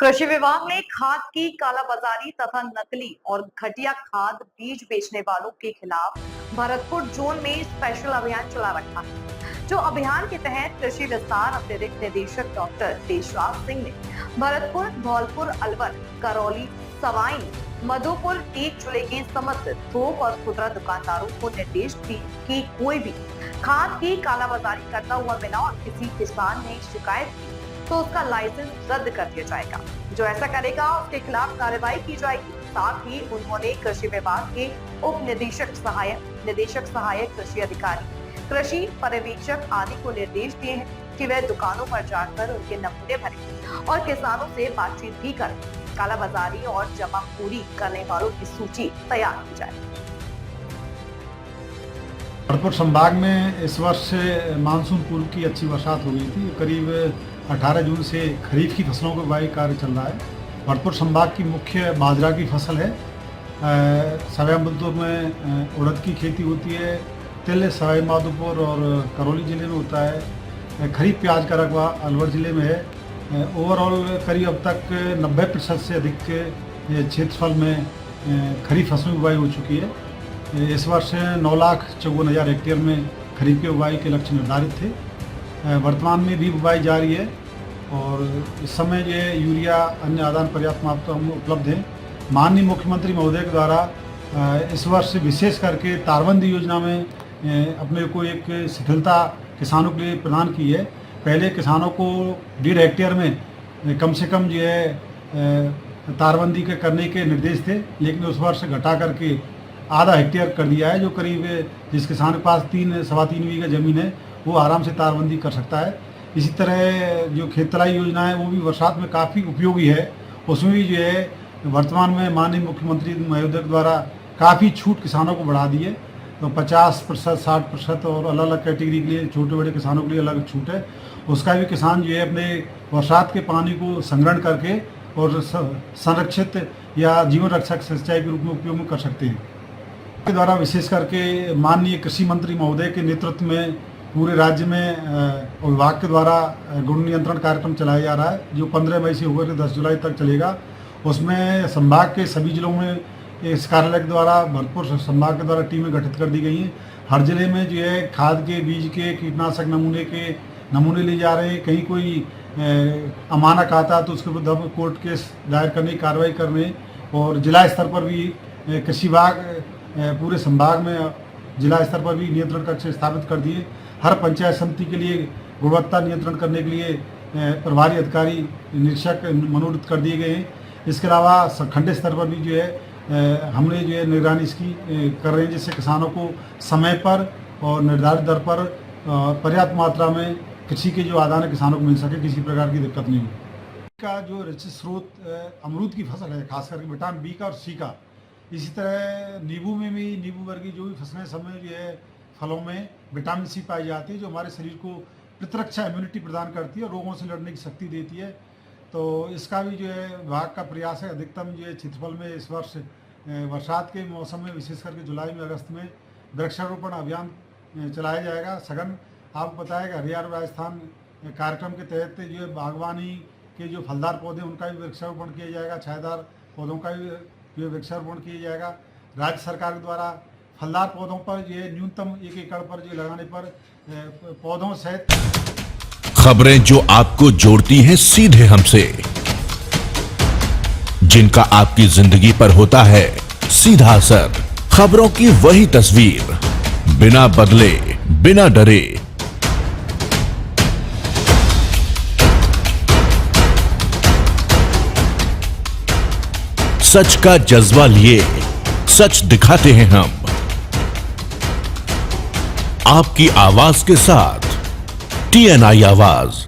कृषि विभाग ने खाद की कालाबाजारी तथा नकली और घटिया खाद बीज बेचने वालों के खिलाफ भरतपुर जोन में स्पेशल अभियान चला रखा है। जो अभियान के तहत कृषि विस्तार अतिरिक्त निदेशक डॉक्टर देशराज सिंह ने भरतपुर, धौलपुर, अलवर, करौली, सवाई, मधुपुर, टीक जिले के समस्त थोक और खुदरा दुकानदारों को निर्देश दिए कि कोई भी खाद की कालाबाजारी करता हुआ मिला और किसी किसान ने शिकायत की तो उसका लाइसेंस रद्द कर दिया जाएगा। जो ऐसा करेगा उसके खिलाफ कार्रवाई की जाएगी। साथ ही उन्होंने कृषि विभाग के उप निदेशक सहायक, निदेशक सहायक कृषि अधिकारी, कृषि पर्यवेक्षक आदि को निर्देश दिए हैं कि वे दुकानों पर जाकर उनके नमूने भरें और किसानों से बातचीत भी करें। कालाबाजारी और जमाखोरी करने वालों की सूची तैयार की जाए। भरतपुर संभाग में इस वर्ष मानसून पूर्व की अच्छी बरसात हो गई थी। करीब 18 जून से खरीफ की फसलों का बुआई कार्य चल रहा है। भरतपुर संभाग की मुख्य बाजरा की फसल है। सवाई माधोपुर में उड़द की खेती होती है। तिल सवाई माधोपुर और करौली जिले में होता है। खरीफ प्याज का रकबा अलवर जिले में है। ओवरऑल करीब अब तक 90% से अधिक क्षेत्रफल में खरीफ फसलों की बुआई हो चुकी है। इस वर्ष 9,54,000 हेक्टेयर में खरीफ की बुआई के लक्ष्य निर्धारित थे। वर्तमान में भी बुआई जारी है और इस समय ये यूरिया अन्य आदान पर्याप्त मात्रा में उपलब्ध है। माननीय मुख्यमंत्री महोदय के द्वारा इस वर्ष विशेष करके तारबंदी योजना में अपने को एक शिथिलता किसानों के लिए प्रदान की है। पहले किसानों को 1.5 हेक्टेयर में कम से कम जो है तारबंदी के करने के निर्देश थे, लेकिन उस वर्ष घटा करके आधा हेक्टेयर कर दिया है। जो करीब जिस किसान के पास 3-3.25 बीघा जमीन है वो आराम से तारबंदी कर सकता है। इसी तरह जो खेत तलाई योजना है वो भी बरसात में काफ़ी उपयोगी है। उसमें भी जो है वर्तमान में माननीय मुख्यमंत्री महोदय द्वारा काफ़ी छूट किसानों को बढ़ा दी है। तो 50%, 60% और अलग अलग कैटेगरी के लिए छोटे बड़े किसानों के लिए अलग छूट है। उसका भी किसान जो है अपने बरसात के पानी को संग्रहण करके और संरक्षित या जीवन रक्षक सिंचाई के रूप में उपयोग कर सकते हैं। के द्वारा विशेष करके माननीय कृषि मंत्री महोदय के नेतृत्व में पूरे राज्य में विभाग के द्वारा गुण नियंत्रण कार्यक्रम चलाया जा रहा है, जो 15 मई से होकर 10 जुलाई तक चलेगा। उसमें संभाग के सभी जिलों में इस कार्यालय के द्वारा भरतपुर संभाग के द्वारा टीमें गठित कर दी गई हैं। हर जिले में जो है खाद के, बीज के, कीटनाशक नमूने लिए जा रहे हैं। कहीं कोई अमानक आता तो उसके विरुद्ध कोर्ट केस दायर करने की कार्रवाई करने और जिला स्तर पर भी कृषि विभाग पूरे संभाग में जिला स्तर पर भी नियंत्रण कक्ष स्थापित कर दिए। हर पंचायत समिति के लिए गुणवत्ता नियंत्रण करने के लिए प्रभारी अधिकारी, निरीक्षक मनोनीत कर दिए गए हैं। इसके अलावा खंड स्तर पर भी जो है हमने जो है निगरानी इसकी कर रहे हैं, जिससे किसानों को समय पर और निर्धारित दर पर पर्याप्त मात्रा में कृषि के जो आदान है किसानों को मिल सके, किसी प्रकार की दिक्कत नहीं हो। का जो रिचित स्रोत अमरूद की फसल है, खास करके विटामिन बी का और सी का। इसी तरह नींबू में भी, नींबू वर्गीय जो भी फसलें समय जो है फलों में विटामिन सी पाई जाती है, जो हमारे शरीर को प्रतिरक्षा इम्यूनिटी प्रदान करती है और रोगों से लड़ने की शक्ति देती है। तो इसका भी जो है विभाग का प्रयास है अधिकतम जो है क्षेत्रफल में इस वर्ष बरसात के मौसम में विशेष करके जुलाई में, अगस्त में वृक्षारोपण अभियान चलाया जाएगा सघन। आपको बताया कि हरियाणा राजस्थान कार्यक्रम के तहत जो है बागवानी के जो फलदार पौधे उनका भी वृक्षारोपण किया जाएगा, छायादार पौधों का भी जो वृक्षारोपण किया जाएगा। राज्य सरकार के द्वारा फलदार पौधों पर जो न्यूनतम 1 एकड़ पर जो लगाने पर पौधों सहित खबरें जो आपको जोड़ती हैं सीधे हमसे, जिनका आपकी जिंदगी पर होता है सीधा असर। खबरों की वही तस्वीर, बिना बदले, बिना डरे। सच का जज्बा लिए सच दिखाते हैं हम, आपकी आवाज के साथ। TNI आवाज।